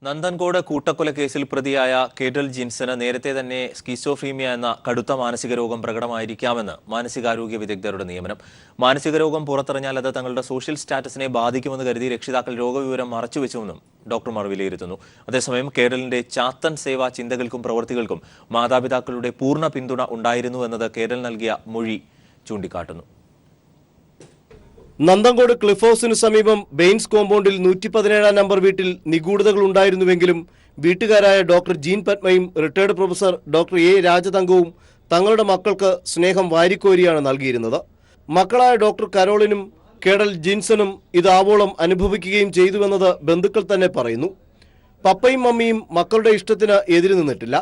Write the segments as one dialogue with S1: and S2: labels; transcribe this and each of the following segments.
S1: നന്ദൻകോട് കൂട്ടക്കൊലക്കേസിൽ പ്രതിയായ കേഡൽ ജിൻസന് നേരത്തെ തന്നെ സ്കിസോഫ്രീമിയ എന്ന കടുത്ത മാനസിക രോഗം പ്രകടമായിരിക്കാമെന്ന് മാനസികാരോഗ്യ വിദഗ്ധരുടെ നിയമനം. മാനസിക രോഗം പുറത്തറിഞ്ഞാൽ അത് തങ്ങളുടെ സോഷ്യൽ സ്റ്റാറ്റസിനെ ബാധിക്കുമെന്ന് കരുതി രക്ഷിതാക്കൾ രോഗവിവരം മറച്ചുവെച്ചുവെന്നും ഡോക്ടർമാർ വിലയിരുത്തുന്നു. അതേസമയം കേഡലിന്റെ ചാത്തൻ സേവാ ചിന്തകൾക്കും പ്രവൃത്തികൾക്കും മാതാപിതാക്കളുടെ പൂർണ്ണ പിന്തുണ ഉണ്ടായിരുന്നുവെന്നത് കേഡൽ നൽകിയ മൊഴി ചൂണ്ടിക്കാട്ടുന്നു.
S2: നന്ദൻകോട് ക്ലിഫ് ഹൌസിനു സമീപം ബെയിൻസ് കോമ്പൗണ്ടിൽ 117 നമ്പർ വീട്ടിൽ നിഗൂഢതകൾ ഉണ്ടായിരുന്നുവെങ്കിലും വീട്ടുകാരായ ഡോക്ടർ ജീൻ പത്മയും റിട്ടയർഡ് പ്രൊഫസർ ഡോക്ടർ എ രാജതങ്കവും തങ്ങളുടെ മക്കൾക്ക് സ്നേഹം വാരിക്കോരിയാണ് നൽകിയിരുന്നത്. മക്കളായ ഡോക്ടർ കരോളിനും കേഡൽ ജിൻസനും ഇത് ആവോളം അനുഭവിക്കുകയും ചെയ്തുവെന്നത് ബന്ധുക്കൾ തന്നെ പറയുന്നു. പപ്പയും മമ്മിയും മക്കളുടെ ഇഷ്ടത്തിന് എതിര് നിന്നിട്ടില്ല.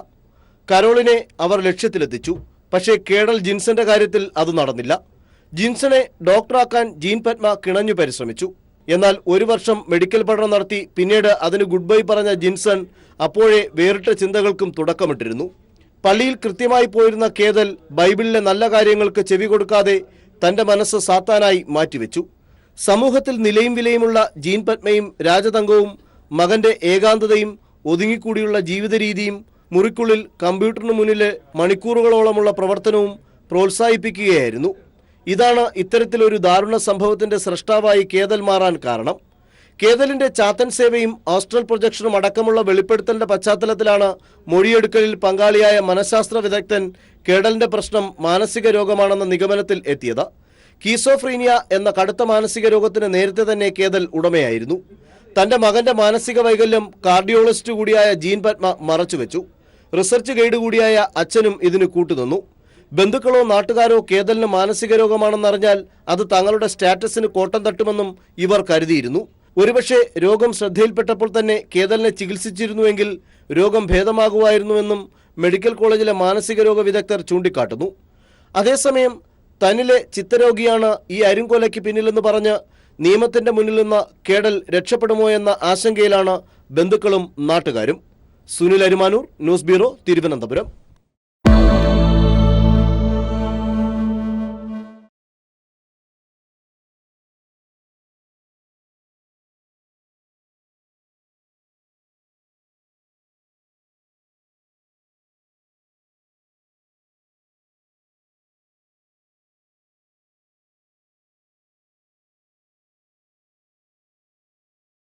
S2: കരോളിനെ അവർ ലക്ഷ്യത്തിലെത്തിച്ചു. പക്ഷേ കേഡൽ ജിൻസന്റെ കാര്യത്തിൽ അത് നടന്നില്ല. ജിൻസനെ ഡോക്ടറാക്കാൻ ജീൻ പത്മ കിണഞ്ഞു പരിശ്രമിച്ചു. എന്നാൽ 1 വർഷം മെഡിക്കൽ പഠനം നടത്തി പിന്നീട് അതിന് ഗുഡ് ബൈ പറഞ്ഞ ജിൻസൺ അപ്പോഴേ വേറിട്ട ചിന്തകൾക്കും തുടക്കമിട്ടിരുന്നു. പള്ളിയിൽ കൃത്യമായി പോയിരുന്ന കേദൽ ബൈബിളിലെ നല്ല കാര്യങ്ങൾക്ക് ചെവി കൊടുക്കാതെ തന്റെ മനസ്സ് സാത്താനായി മാറ്റിവെച്ചു. സമൂഹത്തിൽ നിലയും വിലയുമുള്ള ജീൻ പത്മയും രാജതങ്കവും മകന്റെ ഏകാന്തതയും ഒതുങ്ങിക്കൂടിയുള്ള ജീവിത രീതിയും മുറിക്കുള്ളിൽ കമ്പ്യൂട്ടറിന് മുന്നിലെ മണിക്കൂറുകളോളമുള്ള പ്രവർത്തനവും പ്രോത്സാഹിപ്പിക്കുകയായിരുന്നു. ഇതാണ് ഇത്തരത്തിലൊരു ദാരുണ സംഭവത്തിന്റെ സൃഷ്ടാവായി കേദൽ മാറാൻ കാരണം. കേദലിന്റെ ചാത്തൻ സേവയും ആസ്ട്രൽ പ്രൊജക്ഷനും അടക്കമുള്ള വെളിപ്പെടുത്തലിന്റെ പശ്ചാത്തലത്തിലാണ് മൊഴിയെടുക്കലിൽ പങ്കാളിയായ മനഃശാസ്ത്ര വിദഗ്ധൻ കേഡലിന്റെ പ്രശ്നം മാനസിക രോഗമാണെന്ന നിഗമനത്തിൽ എത്തിയത്. സ്കിസോഫ്രീനിയ എന്ന കടുത്ത മാനസിക രോഗത്തിന് നേരത്തെ തന്നെ കേദൽ ഉടമയായിരുന്നു. തന്റെ മകന്റെ മാനസിക വൈകല്യം കാർഡിയോളജിസ്റ്റ് കൂടിയായ ജീൻ പത്മ മറച്ചുവെച്ചു. റിസർച്ച് ഗൈഡ് കൂടിയായ അച്ഛനും ഇതിന് കൂട്ടുനിന്നു. ബന്ധുക്കളോ നാട്ടുകാരോ കേദലിന് മാനസിക രോഗമാണെന്നറിഞ്ഞാൽ അത് തങ്ങളുടെ സ്റ്റാറ്റസിന് കോട്ടം തട്ടുമെന്നും ഇവർ കരുതിയിരുന്നു. ഒരുപക്ഷെ രോഗം ശ്രദ്ധയിൽപ്പെട്ടപ്പോൾ തന്നെ കേദലിനെ ചികിത്സിച്ചിരുന്നുവെങ്കിൽ രോഗം ഭേദമാകുമായിരുന്നുവെന്നും മെഡിക്കൽ കോളേജിലെ മാനസിക രോഗ വിദഗ്ധർ ചൂണ്ടിക്കാട്ടുന്നു. അതേസമയം തന്നിലെ ചിത്തരോഗിയാണ് ഈ അരുംകൊലയ്ക്ക് പിന്നിലെന്ന് പറഞ്ഞ് നിയമത്തിന്റെ മുന്നിൽ നിന്ന് കേഡൽ രക്ഷപ്പെടുമോ എന്ന ആശങ്കയിലാണ് ബന്ധുക്കളും നാട്ടുകാരും. Sunil Arumanoor, news bureau, Thiruvananthapuram.